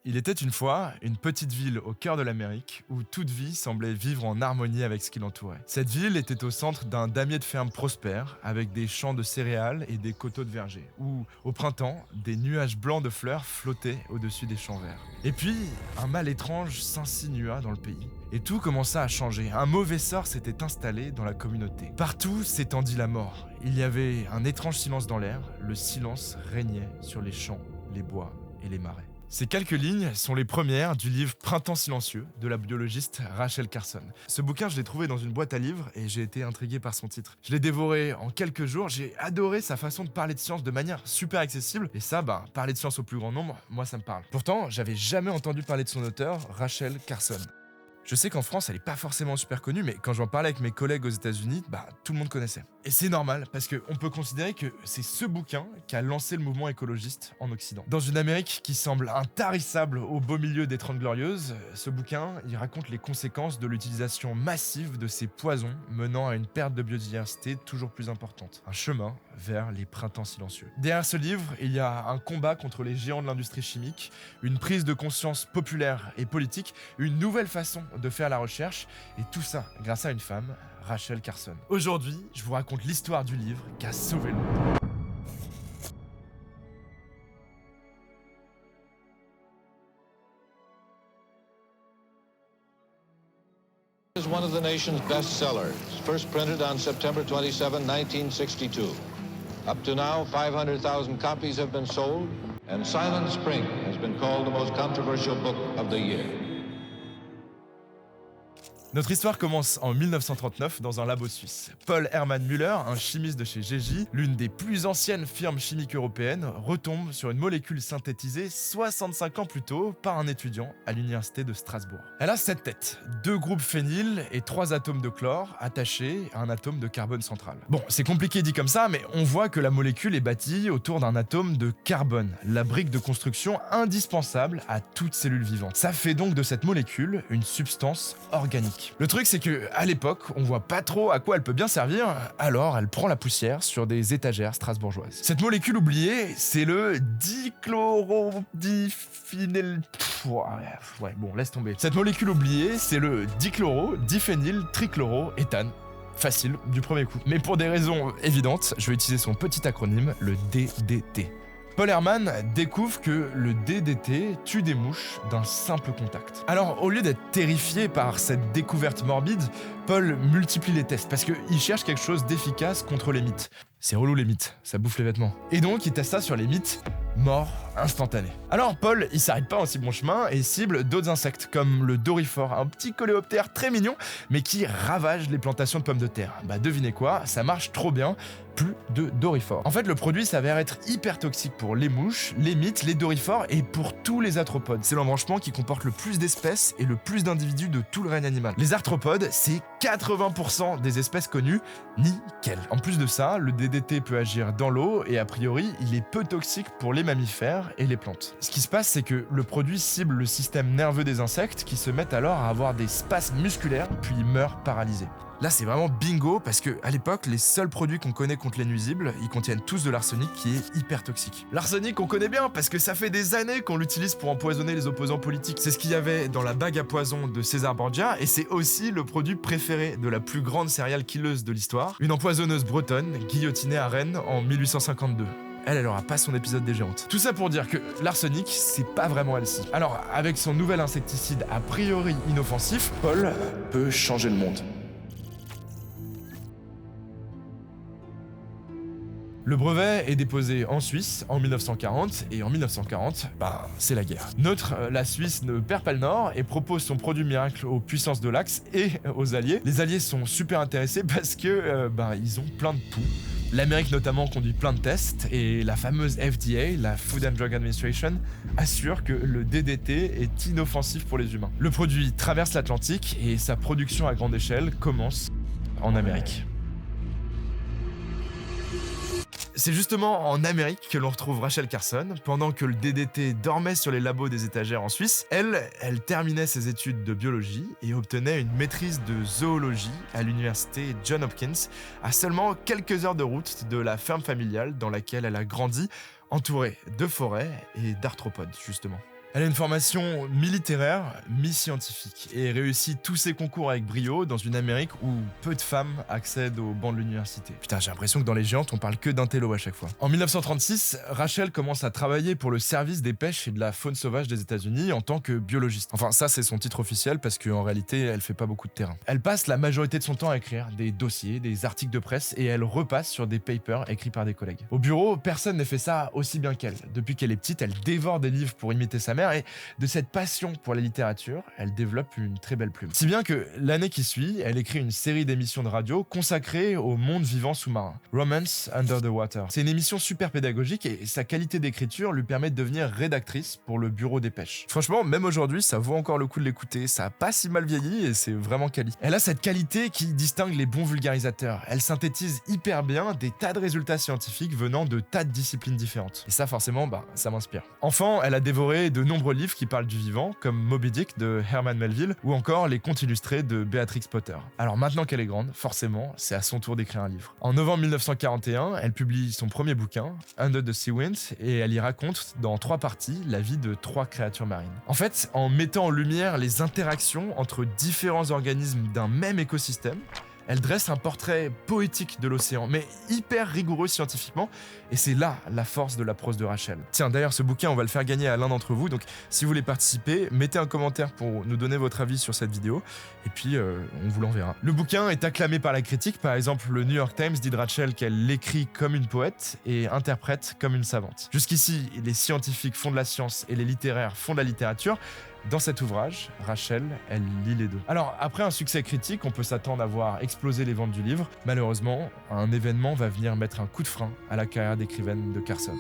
Il était une fois une petite ville au cœur de l'Amérique où toute vie semblait vivre en harmonie avec ce qui l'entourait. Cette ville était au centre d'un damier de ferme prospère avec des champs de céréales et des coteaux de vergers, où, au printemps, des nuages blancs de fleurs flottaient au-dessus des champs verts. Et puis, un mal étrange s'insinua dans le pays. Et tout commença à changer. Un mauvais sort s'était installé dans la communauté. Partout s'étendit la mort. Il y avait un étrange silence dans l'air. Le silence régnait sur les champs, les bois et les marais. Ces quelques lignes sont les premières du livre Printemps silencieux de la biologiste Rachel Carson. Ce bouquin, je l'ai trouvé dans une boîte à livres et j'ai été intrigué par son titre. Je l'ai dévoré en quelques jours, j'ai adoré sa façon de parler de science de manière super accessible et ça, parler de science au plus grand nombre, moi ça me parle. Pourtant, j'avais jamais entendu parler de son auteur, Rachel Carson. Je sais qu'en France, elle est pas forcément super connue, mais quand j'en parlais avec mes collègues aux États-Unis, tout le monde connaissait. Et c'est normal, parce qu'on peut considérer que c'est ce bouquin qui a lancé le mouvement écologiste en Occident. Dans une Amérique qui semble intarissable au beau milieu des 30 Glorieuses, ce bouquin, il raconte les conséquences de l'utilisation massive de ces poisons menant à une perte de biodiversité toujours plus importante. Un chemin vers les printemps silencieux. Derrière ce livre, il y a un combat contre les géants de l'industrie chimique, une prise de conscience populaire et politique, une nouvelle façon de faire la recherche, et tout ça grâce à une femme, Rachel Carson. Aujourd'hui, je vous raconte l'histoire du livre qui a sauvé le monde. Is one of the nation's best sellers, first printed on September 27, 1962. Up to now, 500,000 copies have been sold, and Silent Spring has been called the most controversial book of the year. Notre histoire commence en 1939 dans un labo suisse. Paul Hermann Müller, un chimiste de chez GJ, l'une des plus anciennes firmes chimiques européennes, retombe sur une molécule synthétisée 65 ans plus tôt par un étudiant à l'université de Strasbourg. Elle a 7 têtes, 2 groupes phényl et 3 atomes de chlore attachés à un atome de carbone central. Bon, c'est compliqué dit comme ça, mais on voit que la molécule est bâtie autour d'un atome de carbone, la brique de construction indispensable à toute cellule vivante. Ça fait donc de cette molécule une substance organique. Le truc, c'est que à l'époque, on voit pas trop à quoi elle peut bien servir, alors elle prend la poussière sur des étagères strasbourgeoises. Cette molécule oubliée, c'est le dichlorodiphényl. Ouais, bon, laisse tomber. Cette molécule oubliée, c'est le dichloro-diphényl-trichloroéthane. Facile, du premier coup. Mais pour des raisons évidentes, je vais utiliser son petit acronyme, le DDT. Paul Hermann découvre que le DDT tue des mouches d'un simple contact. Alors, au lieu d'être terrifié par cette découverte morbide, Paul multiplie les tests parce qu'il cherche quelque chose d'efficace contre les mythes. C'est relou les mythes, ça bouffe les vêtements. Et donc, il teste ça sur les mythes, mort instantanée. Alors Paul, il s'arrête pas en si bon chemin et cible d'autres insectes comme le doryphore, un petit coléoptère très mignon, mais qui ravage les plantations de pommes de terre. Devinez quoi, ça marche trop bien, plus de doryphore. En fait, le produit s'avère être hyper toxique pour les mouches, les mythes, les doryphores et pour tous les arthropodes. C'est l'embranchement qui comporte le plus d'espèces et le plus d'individus de tout le règne animal. Les arthropodes, c'est 80% des espèces connues, nickel. En plus de ça, le DDT peut agir dans l'eau et a priori, il est peu toxique pour les mammifères et les plantes. Ce qui se passe, c'est que le produit cible le système nerveux des insectes qui se mettent alors à avoir des spasmes musculaires puis meurent paralysés. Là, c'est vraiment bingo parce que à l'époque, les seuls produits qu'on connaît contre les nuisibles, ils contiennent tous de l'arsenic qui est hyper toxique. L'arsenic, on connaît bien parce que ça fait des années qu'on l'utilise pour empoisonner les opposants politiques. C'est ce qu'il y avait dans la bague à poison de César Borgia et c'est aussi le produit préféré de la plus grande serial killeuse de l'histoire, une empoisonneuse bretonne guillotinée à Rennes en 1852. Elle aura pas son épisode des géantes. Tout ça pour dire que l'arsenic, c'est pas vraiment elle-ci. Alors, avec son nouvel insecticide a priori inoffensif, Paul peut changer le monde. Le brevet est déposé en Suisse en 1940 et en 1940, c'est la guerre. La Suisse ne perd pas le nord et propose son produit miracle aux puissances de l'Axe et aux Alliés. Les Alliés sont super intéressés parce que ils ont plein de poux. L'Amérique notamment conduit plein de tests et la fameuse FDA, la Food and Drug Administration, assure que le DDT est inoffensif pour les humains. Le produit traverse l'Atlantique et sa production à grande échelle commence en Amérique. C'est justement en Amérique que l'on retrouve Rachel Carson. Pendant que le DDT dormait sur les labos des étagères en Suisse, elle terminait ses études de biologie et obtenait une maîtrise de zoologie à l'université Johns Hopkins, à seulement quelques heures de route de la ferme familiale dans laquelle elle a grandi, entourée de forêts et d'arthropodes, justement. Elle a une formation militaire, mi-scientifique, et réussit tous ses concours avec brio dans une Amérique où peu de femmes accèdent aux bancs de l'université. Putain, j'ai l'impression que dans les géantes, on parle que d'intello à chaque fois. En 1936, Rachel commence à travailler pour le service des pêches et de la faune sauvage des États-Unis en tant que biologiste. Enfin, ça, c'est son titre officiel parce qu'en réalité, elle fait pas beaucoup de terrain. Elle passe la majorité de son temps à écrire des dossiers, des articles de presse, et elle repasse sur des papers écrits par des collègues. Au bureau, personne n'a fait ça aussi bien qu'elle. Depuis qu'elle est petite, elle dévore des livres pour imiter sa mère, et de cette passion pour la littérature, elle développe une très belle plume. Si bien que l'année qui suit, elle écrit une série d'émissions de radio consacrée au monde vivant sous-marin, Romance Under the Water. C'est une émission super pédagogique et sa qualité d'écriture lui permet de devenir rédactrice pour le bureau des pêches. Franchement, même aujourd'hui, ça vaut encore le coup de l'écouter, ça a pas si mal vieilli et c'est vraiment quali. Elle a cette qualité qui distingue les bons vulgarisateurs. Elle synthétise hyper bien des tas de résultats scientifiques venant de tas de disciplines différentes. Et ça, forcément, ça m'inspire. Enfant, elle a dévoré de nombreux livres qui parlent du vivant, comme Moby Dick de Herman Melville, ou encore les contes illustrés de Beatrix Potter. Alors maintenant qu'elle est grande, forcément, c'est à son tour d'écrire un livre. En novembre 1941, elle publie son premier bouquin, Under the Sea Wind, et elle y raconte, dans 3 parties, la vie de 3 créatures marines. En fait, en mettant en lumière les interactions entre différents organismes d'un même écosystème, elle dresse un portrait poétique de l'océan, mais hyper rigoureux scientifiquement, et c'est là la force de la prose de Rachel. Tiens, d'ailleurs, ce bouquin, on va le faire gagner à l'un d'entre vous, donc si vous voulez participer, mettez un commentaire pour nous donner votre avis sur cette vidéo, et puis on vous l'enverra. Le bouquin est acclamé par la critique, par exemple le New York Times dit de Rachel qu'elle l'écrit comme une poète et interprète comme une savante. Jusqu'ici, les scientifiques font de la science et les littéraires font de la littérature. Dans cet ouvrage, Rachel, elle lit les deux. Alors, après un succès critique, on peut s'attendre à voir exploser les ventes du livre. Malheureusement, un événement va venir mettre un coup de frein à la carrière d'écrivaine de Carson.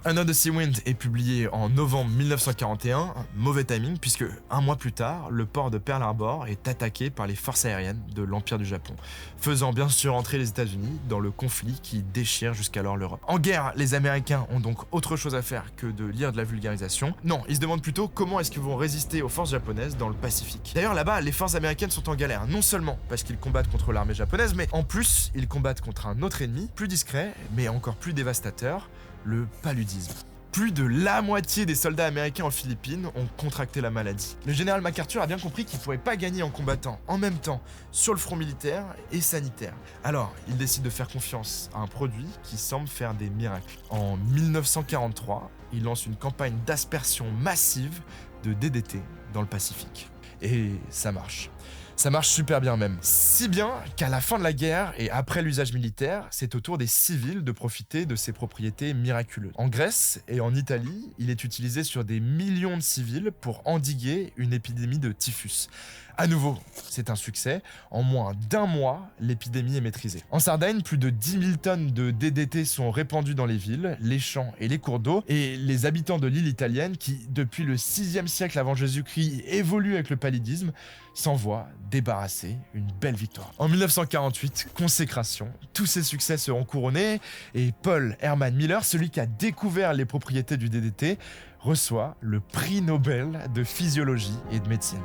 Under the Sea Wind est publié en novembre 1941, mauvais timing puisque un mois plus tard, le port de Pearl Harbor est attaqué par les forces aériennes de l'Empire du Japon, faisant bien sûr entrer les États-Unis dans le conflit qui déchire jusqu'alors l'Europe. En guerre, les Américains ont donc autre chose à faire que de lire de la vulgarisation. Non, ils se demandent plutôt comment est-ce qu'ils vont résister aux forces japonaises dans le Pacifique. D'ailleurs là-bas, les forces américaines sont en galère, non seulement parce qu'ils combattent contre l'armée japonaise, mais en plus, ils combattent contre un autre ennemi, plus discret, mais encore plus dévastateur, le paludisme. Plus de la moitié des soldats américains en Philippines ont contracté la maladie. Le général MacArthur a bien compris qu'il ne pouvait pas gagner en combattant en même temps sur le front militaire et sanitaire. Alors, il décide de faire confiance à un produit qui semble faire des miracles. En 1943, il lance une campagne d'aspersion massive de DDT dans le Pacifique. Et ça marche. Ça marche super bien même. Si bien qu'à la fin de la guerre et après l'usage militaire, c'est au tour des civils de profiter de ses propriétés miraculeuses. En Grèce et en Italie, il est utilisé sur des millions de civils pour endiguer une épidémie de typhus. À nouveau, c'est un succès. En moins d'1 mois, l'épidémie est maîtrisée. En Sardaigne, plus de 10 000 tonnes de DDT sont répandues dans les villes, les champs et les cours d'eau. Et les habitants de l'île italienne, qui depuis le 6e siècle avant Jésus-Christ évoluent avec le paludisme, s'en voient débarrasser, une belle victoire. En 1948, consécration, tous ces succès seront couronnés et Paul Herman Miller, celui qui a découvert les propriétés du DDT, reçoit le prix Nobel de physiologie et de médecine.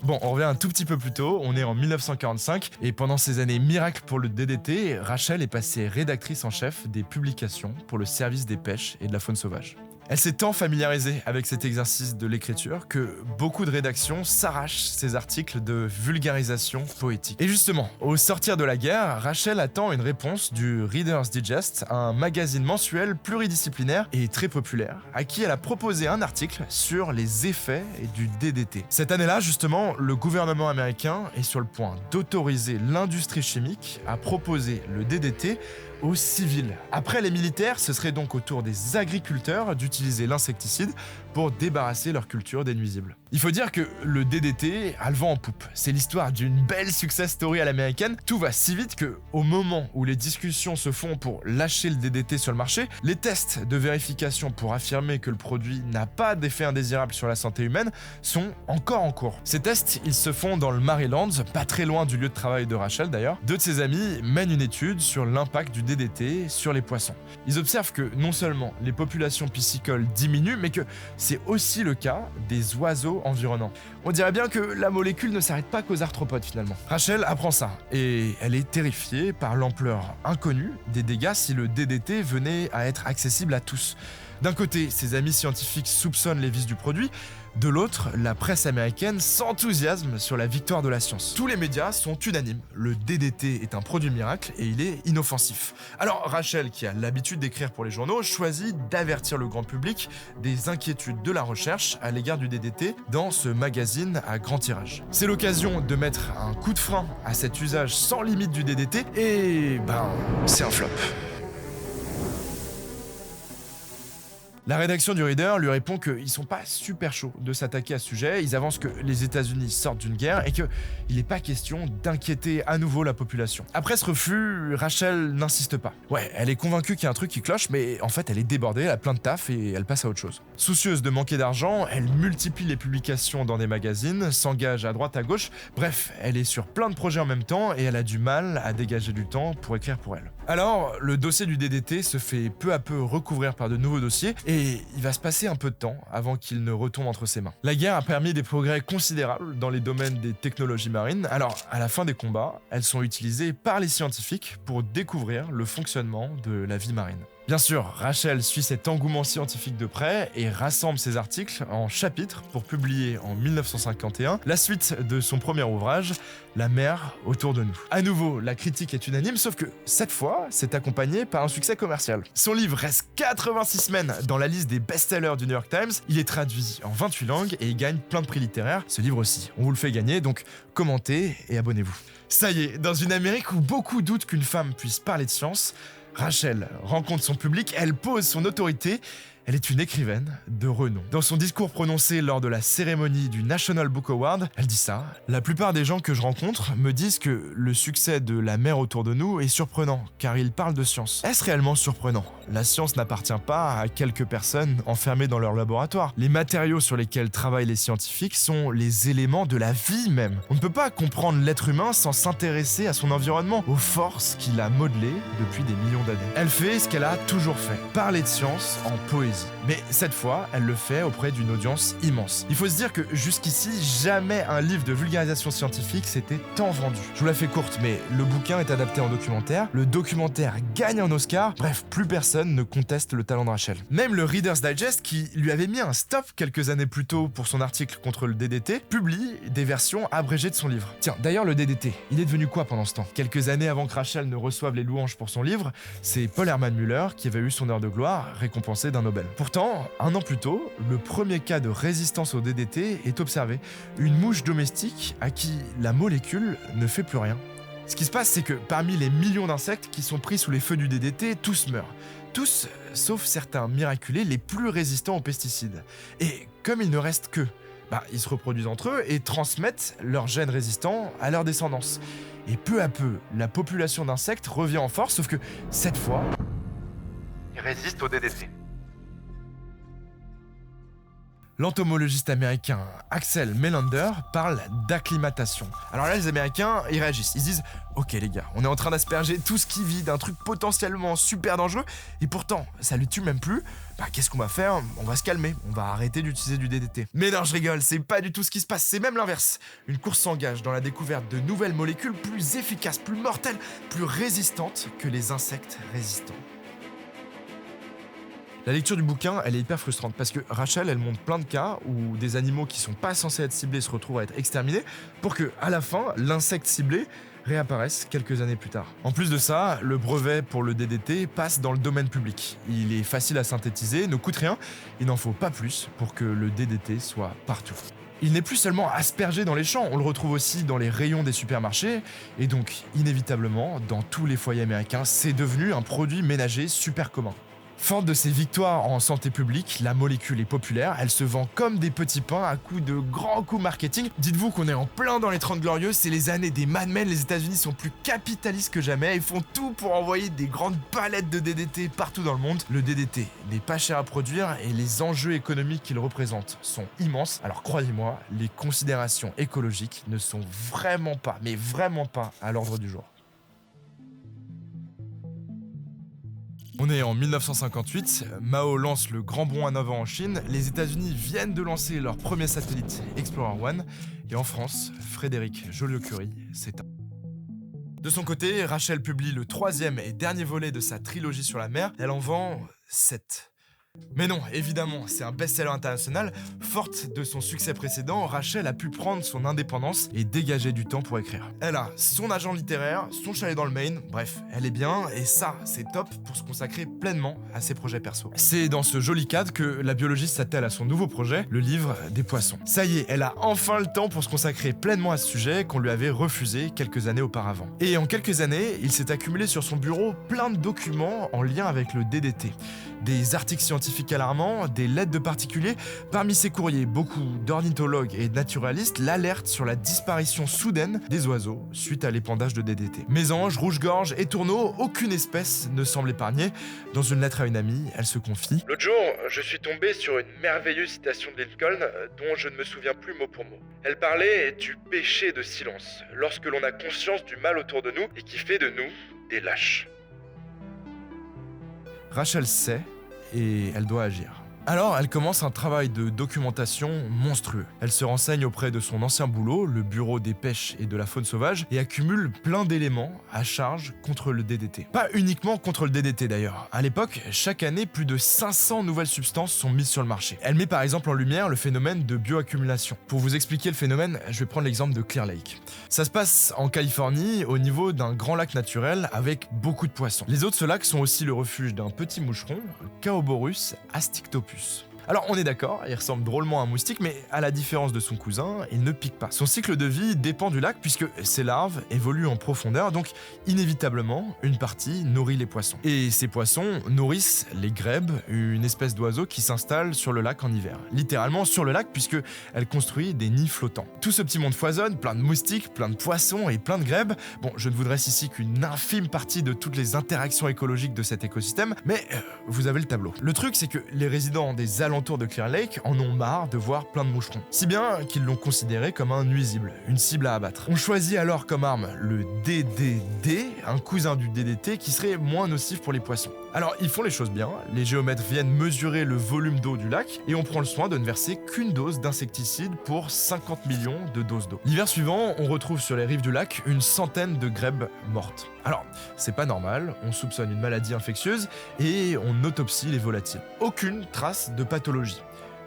Bon, on revient un tout petit peu plus tôt, on est en 1945, et pendant ces années miracles pour le DDT, Rachel est passée rédactrice en chef des publications pour le service des pêches et de la faune sauvage. Elle s'est tant familiarisée avec cet exercice de l'écriture que beaucoup de rédactions s'arrachent ces articles de vulgarisation poétique. Et justement, au sortir de la guerre, Rachel attend une réponse du Reader's Digest, un magazine mensuel pluridisciplinaire et très populaire, à qui elle a proposé un article sur les effets du DDT. Cette année-là, justement, le gouvernement américain est sur le point d'autoriser l'industrie chimique à proposer le DDT aux civils. Après les militaires, ce serait donc au tour des agriculteurs d'utiliser l'insecticide pour débarrasser leur culture des nuisibles. Il faut dire que le DDT a le vent en poupe. C'est l'histoire d'une belle success story à l'américaine. Tout va si vite que, au moment où les discussions se font pour lâcher le DDT sur le marché, les tests de vérification pour affirmer que le produit n'a pas d'effet indésirable sur la santé humaine sont encore en cours. Ces tests, ils se font dans le Maryland, pas très loin du lieu de travail de Rachel d'ailleurs. Deux de ses amis mènent une étude sur l'impact du DDT DDT sur les poissons. Ils observent que non seulement les populations piscicoles diminuent, mais que c'est aussi le cas des oiseaux environnants. On dirait bien que la molécule ne s'arrête pas qu'aux arthropodes finalement. Rachel apprend ça, et elle est terrifiée par l'ampleur inconnue des dégâts si le DDT venait à être accessible à tous. D'un côté, ses amis scientifiques soupçonnent les vices du produit, de l'autre, la presse américaine s'enthousiasme sur la victoire de la science. Tous les médias sont unanimes, le DDT est un produit miracle et il est inoffensif. Alors Rachel, qui a l'habitude d'écrire pour les journaux, choisit d'avertir le grand public des inquiétudes de la recherche à l'égard du DDT dans ce magazine à grand tirage. C'est l'occasion de mettre un coup de frein à cet usage sans limite du DDT et c'est un flop. La rédaction du Reader lui répond qu'ils sont pas super chauds de s'attaquer à ce sujet, ils avancent que les États-Unis sortent d'une guerre et qu'il n'est pas question d'inquiéter à nouveau la population. Après ce refus, Rachel n'insiste pas. Ouais, elle est convaincue qu'il y a un truc qui cloche, mais en fait elle est débordée, elle a plein de taf et elle passe à autre chose. Soucieuse de manquer d'argent, elle multiplie les publications dans des magazines, s'engage à droite à gauche, bref, elle est sur plein de projets en même temps et elle a du mal à dégager du temps pour écrire pour elle. Alors, le dossier du DDT se fait peu à peu recouvrir par de nouveaux dossiers et il va se passer un peu de temps avant qu'il ne retombe entre ses mains. La guerre a permis des progrès considérables dans les domaines des technologies marines. Alors, à la fin des combats, elles sont utilisées par les scientifiques pour découvrir le fonctionnement de la vie marine. Bien sûr, Rachel suit cet engouement scientifique de près et rassemble ses articles en chapitres pour publier en 1951 la suite de son premier ouvrage, La mer autour de nous. À nouveau, la critique est unanime, sauf que cette fois, c'est accompagné par un succès commercial. Son livre reste 86 semaines dans la liste des best-sellers du New York Times, il est traduit en 28 langues et il gagne plein de prix littéraires. Ce livre aussi, on vous le fait gagner, donc commentez et abonnez-vous. Ça y est, dans une Amérique où beaucoup doutent qu'une femme puisse parler de science, Rachel rencontre son public, elle pose son autorité, elle est une écrivaine de renom. Dans son discours prononcé lors de la cérémonie du National Book Award, elle dit ça: « La plupart des gens que je rencontre me disent que le succès de La mer autour de nous est surprenant, car ils parlent de science. Est-ce réellement surprenant? La science n'appartient pas à quelques personnes enfermées dans leur laboratoire. Les matériaux sur lesquels travaillent les scientifiques sont les éléments de la vie même. On ne peut pas comprendre l'être humain sans s'intéresser à son environnement, aux forces qu'il a modelées depuis des millions d'années. » Elle fait ce qu'elle a toujours fait, parler de science en poésie. Mais cette fois, elle le fait auprès d'une audience immense. Il faut se dire que jusqu'ici, jamais un livre de vulgarisation scientifique s'était tant vendu. Je vous la fais courte, mais le bouquin est adapté en documentaire, le documentaire gagne un Oscar, bref, plus personne ne conteste le talent de Rachel. Même le Reader's Digest, qui lui avait mis un stop quelques années plus tôt pour son article contre le DDT, publie des versions abrégées de son livre. Tiens, d'ailleurs le DDT, il est devenu quoi pendant ce temps? Quelques années avant que Rachel ne reçoive les louanges pour son livre, c'est Paul Hermann Müller qui avait eu son heure de gloire, récompensé d'un Nobel. Pourtant, un an plus tôt, le premier cas de résistance au DDT est observé. Une mouche domestique à qui la molécule ne fait plus rien. Ce qui se passe, c'est que parmi les millions d'insectes qui sont pris sous les feux du DDT, tous meurent. Tous, sauf certains miraculés les plus résistants aux pesticides. Et comme il ne reste qu'eux, ils se reproduisent entre eux et transmettent leurs gènes résistants à leur descendance. Et peu à peu, la population d'insectes revient en force, sauf que cette fois, ils résistent au DDT. L'entomologiste américain Axel Melander parle d'acclimatation. Alors là, les Américains, ils réagissent. Ils disent « Ok les gars, on est en train d'asperger tout ce qui vit d'un truc potentiellement super dangereux, et pourtant, ça lui tue même plus. Qu'est-ce qu'on va faire? On va se calmer, on va arrêter d'utiliser du DDT. » Mais non, je rigole, c'est pas du tout ce qui se passe, c'est même l'inverse. Une course s'engage dans la découverte de nouvelles molécules plus efficaces, plus mortelles, plus résistantes que les insectes résistants. La lecture du bouquin, elle est hyper frustrante parce que Rachel, elle montre plein de cas où des animaux qui sont pas censés être ciblés se retrouvent à être exterminés pour que, à la fin, l'insecte ciblé réapparaisse quelques années plus tard. En plus de ça, le brevet pour le DDT passe dans le domaine public. Il est facile à synthétiser, ne coûte rien, il n'en faut pas plus pour que le DDT soit partout. Il n'est plus seulement aspergé dans les champs, on le retrouve aussi dans les rayons des supermarchés, et donc, inévitablement, dans tous les foyers américains, c'est devenu un produit ménager super commun. Forte de ses victoires en santé publique, la molécule est populaire, elle se vend comme des petits pains à coups de grands coups marketing. Dites-vous qu'on est en plein dans les 30 glorieuses, c'est les années des Mad Men, les États-Unis sont plus capitalistes que jamais, ils font tout pour envoyer des grandes palettes de DDT partout dans le monde. Le DDT n'est pas cher à produire et les enjeux économiques qu'il représente sont immenses. Alors croyez-moi, les considérations écologiques ne sont vraiment pas, mais vraiment pas à l'ordre du jour. On est en 1958, Mao lance le grand bond en avant en Chine, les États-Unis viennent de lancer leur premier satellite Explorer 1, et en France, Frédéric Joliot-Curie s'éteint. De son côté, Rachel publie le 3e et dernier volet de sa trilogie sur la mer, elle en vend 7. Mais non, évidemment, c'est un best-seller international. Forte de son succès précédent, Rachel a pu prendre son indépendance et dégager du temps pour écrire. Elle a son agent littéraire, son chalet dans le Maine, bref, elle est bien, et ça, c'est top pour se consacrer pleinement à ses projets perso. C'est dans ce joli cadre que la biologiste s'attelle à son nouveau projet, le livre des poissons. Ça y est, elle a enfin le temps pour se consacrer pleinement à ce sujet qu'on lui avait refusé quelques années auparavant. Et en quelques années, il s'est accumulé sur son bureau plein de documents en lien avec le DDT. Des articles scientifiques alarmants, des lettres de particuliers. Parmi ces courriers, beaucoup d'ornithologues et de naturalistes l'alertent sur la disparition soudaine des oiseaux suite à l'épandage de DDT. Mésanges, rouge-gorge et tourneaux, aucune espèce ne semble épargnée. Dans une lettre à une amie, elle se confie. L'autre jour, je suis tombé sur une merveilleuse citation de Lincoln dont je ne me souviens plus mot pour mot. Elle parlait du péché de silence, lorsque l'on a conscience du mal autour de nous et qui fait de nous des lâches. Rachel sait et elle doit agir. Alors, elle commence un travail de documentation monstrueux. Elle se renseigne auprès de son ancien boulot, le bureau des pêches et de la faune sauvage, et accumule plein d'éléments à charge contre le DDT. Pas uniquement contre le DDT d'ailleurs. À l'époque, chaque année, plus de 500 nouvelles substances sont mises sur le marché. Elle met par exemple en lumière le phénomène de bioaccumulation. Pour vous expliquer le phénomène, je vais prendre l'exemple de Clear Lake. Ça se passe en Californie, au niveau d'un grand lac naturel avec beaucoup de poissons. Les eaux de ce lac sont aussi le refuge d'un petit moucheron, Chaoborus astictopus. Alors on est d'accord, il ressemble drôlement à un moustique, mais à la différence de son cousin, il ne pique pas. Son cycle de vie dépend du lac puisque ses larves évoluent en profondeur, donc inévitablement, une partie nourrit les poissons. Et ces poissons nourrissent les grèbes, une espèce d'oiseau qui s'installe sur le lac en hiver. Littéralement sur le lac puisque elle construit des nids flottants. Tout ce petit monde foisonne, plein de moustiques, plein de poissons et plein de grèbes. Bon, je ne vous dresse ici qu'une infime partie de toutes les interactions écologiques de cet écosystème, mais vous avez le tableau. Le truc, c'est que les résidents des alentours de Clear Lake en ont marre de voir plein de moucherons. Si bien qu'ils l'ont considéré comme un nuisible, une cible à abattre. On choisit alors comme arme le DDD, un cousin du DDT qui serait moins nocif pour les poissons. Alors ils font les choses bien, les géomètres viennent mesurer le volume d'eau du lac et on prend le soin de ne verser qu'une dose d'insecticide pour 50 millions de doses d'eau. L'hiver suivant, on retrouve sur les rives du lac une centaine de grèbes mortes. Alors, c'est pas normal, on soupçonne une maladie infectieuse et on autopsie les volatiles. Aucune trace de pathologie.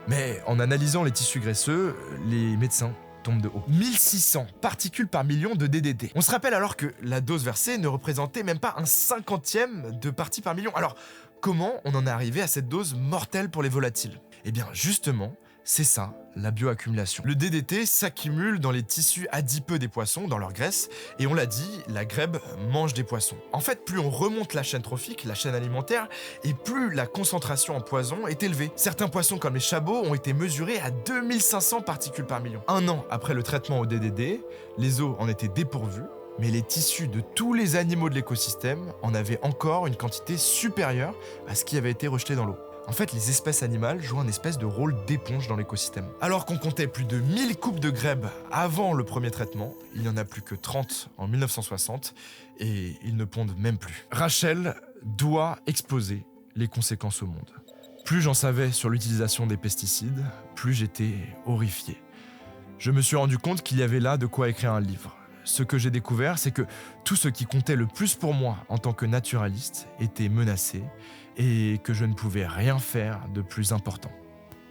Mais en analysant les tissus graisseux, les médecins tombent de haut. 1600 particules par million de DDT. On se rappelle alors que la dose versée ne représentait même pas un 50e de partie par million. Alors, comment on en est arrivé à cette dose mortelle pour les volatiles ? Eh bien, justement, c'est ça, la bioaccumulation. Le DDT s'accumule dans les tissus adipeux des poissons, dans leur graisse, et on l'a dit, la grèbe mange des poissons. En fait, plus on remonte la chaîne trophique, la chaîne alimentaire, et plus la concentration en poison est élevée. Certains poissons comme les chabots ont été mesurés à 2500 particules par million. Un an après le traitement au DDT, les eaux en étaient dépourvues, mais les tissus de tous les animaux de l'écosystème en avaient encore une quantité supérieure à ce qui avait été rejeté dans l'eau. En fait, les espèces animales jouent un espèce de rôle d'éponge dans l'écosystème. Alors qu'on comptait plus de 1000 coupes de grèbes avant le premier traitement, il n'y en a plus que 30 en 1960 et ils ne pondent même plus. Rachel doit exposer les conséquences au monde. Plus j'en savais sur l'utilisation des pesticides, plus j'étais horrifié. Je me suis rendu compte qu'il y avait là de quoi écrire un livre. Ce que j'ai découvert, c'est que tout ce qui comptait le plus pour moi en tant que naturaliste était menacé et que je ne pouvais rien faire de plus important.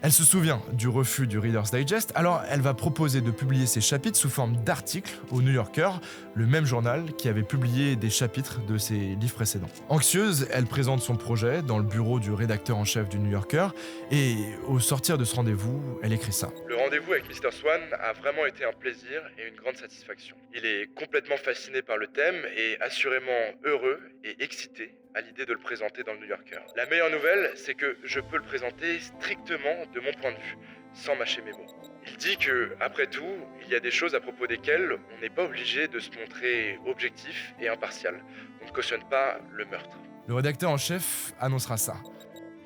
Elle se souvient du refus du Reader's Digest, alors elle va proposer de publier ses chapitres sous forme d'articles au New Yorker, le même journal qui avait publié des chapitres de ses livres précédents. Anxieuse, elle présente son projet dans le bureau du rédacteur en chef du New Yorker et au sortir de ce rendez-vous, elle écrit ça. Le rendez-vous avec Mr. Swan a vraiment été un plaisir et une grande satisfaction. Il est complètement fasciné par le thème et assurément heureux et excité à l'idée de le présenter dans le New Yorker. La meilleure nouvelle, c'est que je peux le présenter strictement de mon point de vue, sans mâcher mes mots. Il dit que, après tout, il y a des choses à propos desquelles on n'est pas obligé de se montrer objectif et impartial. On ne cautionne pas le meurtre. Le rédacteur en chef annoncera ça.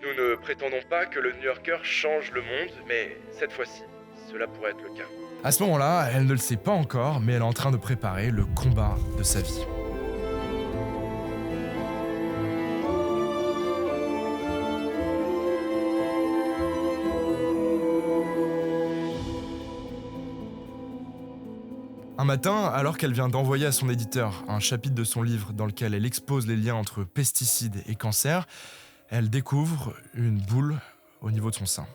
Nous ne prétendons pas que le New Yorker change le monde, mais cette fois-ci, cela pourrait être le cas. À ce moment-là, elle ne le sait pas encore, mais elle est en train de préparer le combat de sa vie. matin, alors qu'elle vient d'envoyer à son éditeur un chapitre de son livre dans lequel elle expose les liens entre pesticides et cancer, elle découvre une boule au niveau de son sein.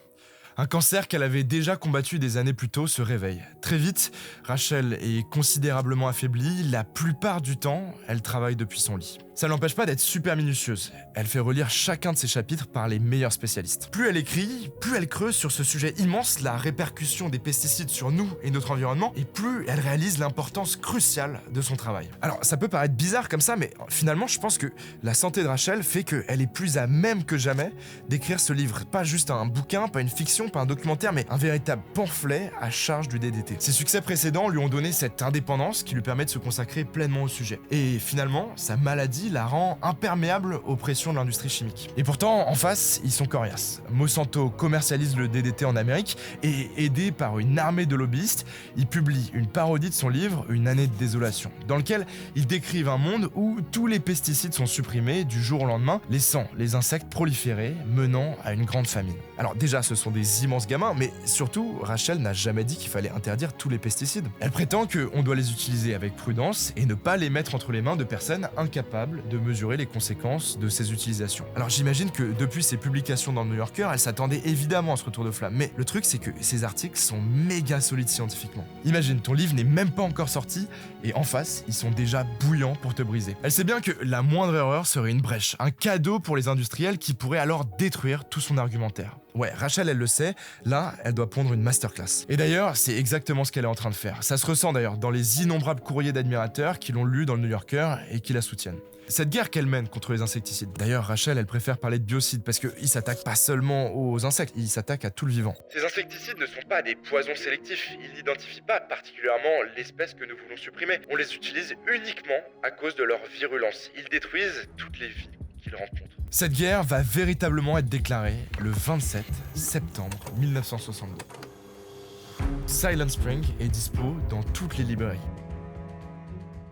Un cancer qu'elle avait déjà combattu des années plus tôt se réveille. Très vite, Rachel est considérablement affaiblie. La plupart du temps, elle travaille depuis son lit. Ça ne l'empêche pas d'être super minutieuse. Elle fait relire chacun de ses chapitres par les meilleurs spécialistes. Plus elle écrit, plus elle creuse sur ce sujet immense, la répercussion des pesticides sur nous et notre environnement, et plus elle réalise l'importance cruciale de son travail. Alors, ça peut paraître bizarre comme ça, mais finalement, je pense que la santé de Rachel fait qu'elle est plus à même que jamais d'écrire ce livre. Pas juste un bouquin, pas une fiction, pas un documentaire, mais un véritable pamphlet à charge du DDT. Ses succès précédents lui ont donné cette indépendance qui lui permet de se consacrer pleinement au sujet. Et finalement, sa maladie la rend imperméable aux pressions de l'industrie chimique. Et pourtant, en face, ils sont coriaces. Monsanto commercialise le DDT en Amérique et, aidé par une armée de lobbyistes, il publie une parodie de son livre Une année de désolation, dans lequel ils décrivent un monde où tous les pesticides sont supprimés du jour au lendemain, laissant les insectes proliférer, menant à une grande famine. Alors déjà, ce sont des immenses gamins, mais surtout, Rachel n'a jamais dit qu'il fallait interdire tous les pesticides. Elle prétend qu'on doit les utiliser avec prudence et ne pas les mettre entre les mains de personnes incapables de mesurer les conséquences de ces utilisations. Alors j'imagine que depuis ses publications dans le New Yorker, elle s'attendait évidemment à ce retour de flamme, mais le truc c'est que ces articles sont méga solides scientifiquement. Imagine, ton livre n'est même pas encore sorti, et en face, ils sont déjà bouillants pour te briser. Elle sait bien que la moindre erreur serait une brèche, un cadeau pour les industriels qui pourraient alors détruire tout son argumentaire. Ouais, Rachel, elle le sait, là, elle doit pondre une masterclass. Et d'ailleurs, c'est exactement ce qu'elle est en train de faire. Ça se ressent d'ailleurs dans les innombrables courriers d'admirateurs qui l'ont lu dans le New Yorker et qui la soutiennent. Cette guerre qu'elle mène contre les insecticides. D'ailleurs, Rachel, elle préfère parler de biocides parce qu'ils s'attaquent pas seulement aux insectes, ils s'attaquent à tout le vivant. Ces insecticides ne sont pas des poisons sélectifs, ils n'identifient pas particulièrement l'espèce que nous voulons supprimer. On les utilise uniquement à cause de leur virulence. Ils détruisent toutes les vies qu'ils rencontrent. Cette guerre va véritablement être déclarée le 27 septembre 1962. Silent Spring est dispo dans toutes les librairies.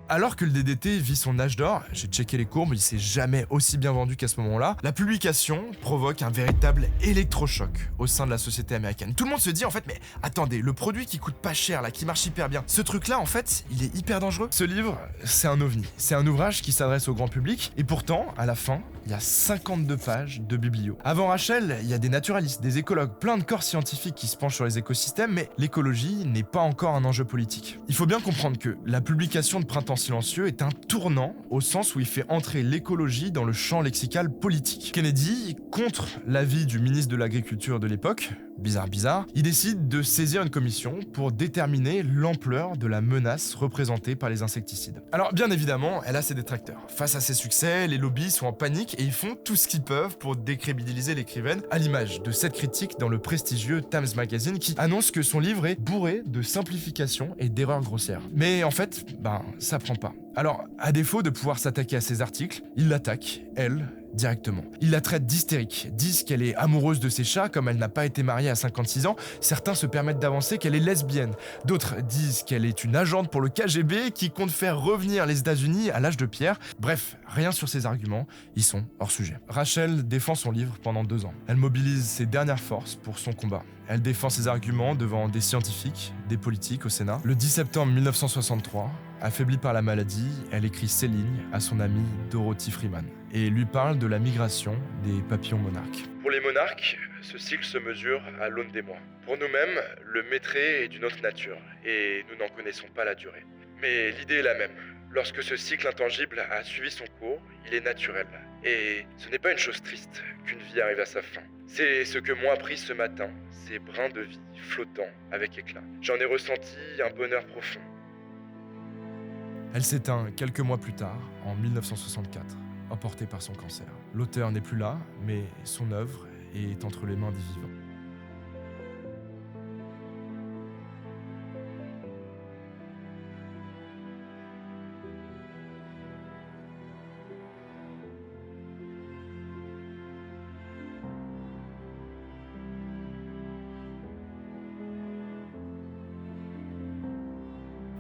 Alors que le DDT vit son âge d'or, j'ai checké les courbes, il s'est jamais aussi bien vendu qu'à ce moment-là, la publication provoque un véritable électrochoc au sein de la société américaine. Tout le monde se dit en fait, mais attendez, le produit qui coûte pas cher, là, qui marche hyper bien, ce truc-là, en fait, il est hyper dangereux. Ce livre, c'est un ovni. C'est un ouvrage qui s'adresse au grand public, et pourtant, à la fin, il y a 52 pages de biblio. Avant Rachel, il y a des naturalistes, des écologues, plein de corps scientifiques qui se penchent sur les écosystèmes, mais l'écologie n'est pas encore un enjeu politique. Il faut bien comprendre que la publication de Printemps silencieux est un tournant au sens où il fait entrer l'écologie dans le champ lexical politique. Kennedy, contre l'avis du ministre de l'Agriculture de l'époque, bizarre, il décide de saisir une commission pour déterminer l'ampleur de la menace représentée par les insecticides. Alors bien évidemment, elle a ses détracteurs. Face à ses succès, les lobbies sont en panique et ils font tout ce qu'ils peuvent pour décrédibiliser l'écrivaine, à l'image de cette critique dans le prestigieux Times Magazine qui annonce que son livre est bourré de simplifications et d'erreurs grossières. Mais en fait, ça prend pas. Alors, à défaut de pouvoir s'attaquer à ces articles, il l'attaque, elle, directement. Il la traite d'hystérique, disent qu'elle est amoureuse de ses chats comme elle n'a pas été mariée à 56 ans, certains se permettent d'avancer qu'elle est lesbienne, d'autres disent qu'elle est une agente pour le KGB qui compte faire revenir les États-Unis à l'âge de pierre. Bref, rien sur ces arguments, ils sont hors sujet. Rachel défend son livre pendant 2 ans. Elle mobilise ses dernières forces pour son combat. Elle défend ses arguments devant des scientifiques, des politiques au Sénat. Le 10 septembre 1963, affaiblie par la maladie, elle écrit ces lignes à son amie Dorothy Freeman et lui parle de la migration des papillons monarques. Pour les monarques, ce cycle se mesure à l'aune des mois. Pour nous-mêmes, le maîtré est d'une autre nature et nous n'en connaissons pas la durée. Mais l'idée est la même. Lorsque ce cycle intangible a suivi son cours, il est naturel. Et ce n'est pas une chose triste qu'une vie arrive à sa fin. C'est ce que m'ont appris ce matin, ces brins de vie flottants avec éclat. J'en ai ressenti un bonheur profond. Elle s'éteint quelques mois plus tard, en 1964, emportée par son cancer. L'auteur n'est plus là, mais son œuvre est entre les mains des vivants.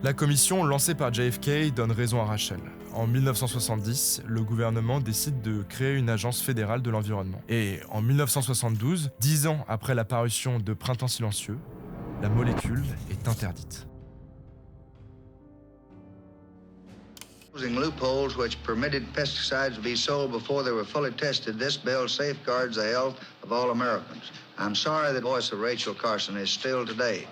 La commission lancée par JFK donne raison à Rachel. En 1970, le gouvernement décide de créer une agence fédérale de l'environnement. Et en 1972, 10 ans après la parution de Printemps silencieux, la molécule est interdite. Using loopholes which permitted pesticides to be sold before they were fully tested, this bill safeguards the health of all Americans. I'm sorry the voice of Rachel Carson is still today.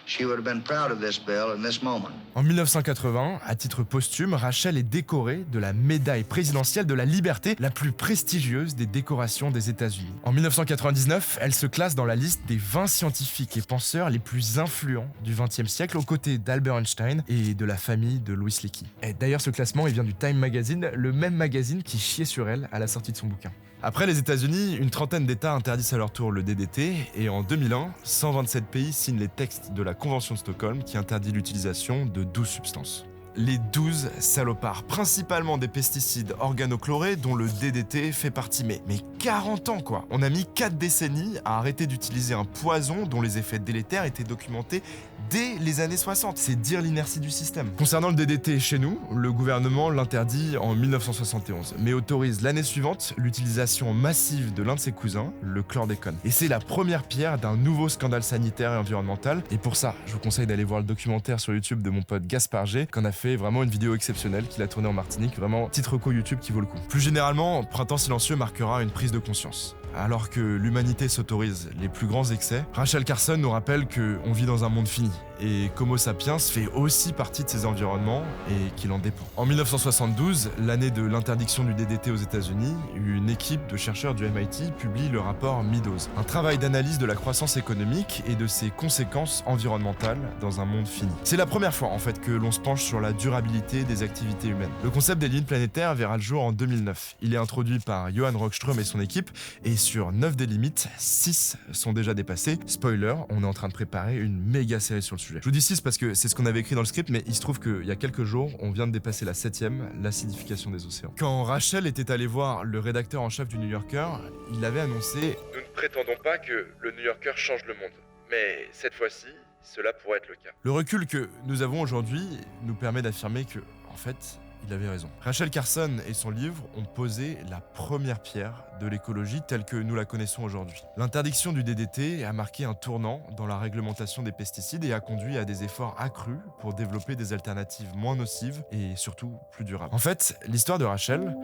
She would have been proud of this bill in this moment. En 1980, à titre posthume, Rachel est décorée de la médaille présidentielle de la liberté, la plus prestigieuse des décorations des États-Unis. En 1999, elle se classe dans la liste des 20 scientifiques et penseurs les plus influents du XXe siècle, aux côtés d'Albert Einstein et de la famille de Louis Leakey. Et d'ailleurs, ce classement, il vient du Time Magazine, le même magazine qui chiait sur elle à la sortie de son bouquin. Après les États-Unis, une trentaine d'États interdisent à leur tour le DDT, et en 2001, 127 pays signent les textes de la Convention de Stockholm qui interdit l'utilisation de 12 substances. Les 12 salopards, principalement des pesticides organochlorés dont le DDT fait partie. Mais 40 ans quoi. On a mis 4 décennies à arrêter d'utiliser un poison dont les effets délétères étaient documentés dès les années 60. C'est dire l'inertie du système. Concernant le DDT chez nous, le gouvernement l'interdit en 1971, mais autorise l'année suivante l'utilisation massive de l'un de ses cousins, le chlordécone. Et c'est la première pierre d'un nouveau scandale sanitaire et environnemental. Et pour ça, je vous conseille d'aller voir le documentaire sur YouTube de mon pote Gaspard G, qu'on a fait vraiment une vidéo exceptionnelle qu'il a tournée en Martinique, vraiment titre reco YouTube qui vaut le coup. Plus généralement, Printemps silencieux marquera une prise de conscience. Alors que l'humanité s'autorise les plus grands excès, Rachel Carson nous rappelle qu'on vit dans un monde fini et qu'Homo sapiens fait aussi partie de ces environnements et qu'il en dépend. En 1972, l'année de l'interdiction du DDT aux États-Unis, une équipe de chercheurs du MIT publie le rapport Meadows, un travail d'analyse de la croissance économique et de ses conséquences environnementales dans un monde fini. C'est la première fois en fait que l'on se penche sur la durabilité des activités humaines. Le concept des limites planétaires verra le jour en 2009. Il est introduit par Johan Rockström et son équipe, et sur 9 des limites, 6 sont déjà dépassées. Spoiler, on est en train de préparer une méga série sur le sujet. Je vous dis 6 parce que c'est ce qu'on avait écrit dans le script, mais il se trouve qu'il y a quelques jours, on vient de dépasser la 7e, l'acidification des océans. Quand Rachel était allée voir le rédacteur en chef du New Yorker, il avait annoncé Nous ne prétendons pas que le New Yorker change le monde. Mais cette fois-ci, cela pourrait être le cas. le recul que nous avons aujourd'hui nous permet d'affirmer que, en fait, il avait raison. Rachel Carson et son livre ont posé la première pierre de l'écologie telle que nous la connaissons aujourd'hui. L'interdiction du DDT a marqué un tournant dans la réglementation des pesticides et a conduit à des efforts accrus pour développer des alternatives moins nocives et surtout plus durables. En fait, l'histoire de Rachel,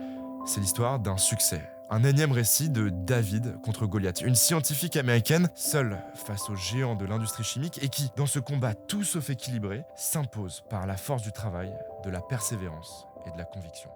c'est l'histoire d'un succès. Un énième récit de David contre Goliath, une scientifique américaine seule face aux géants de l'industrie chimique et qui, dans ce combat tout sauf équilibré, s'impose par la force du travail, de la persévérance et de la conviction.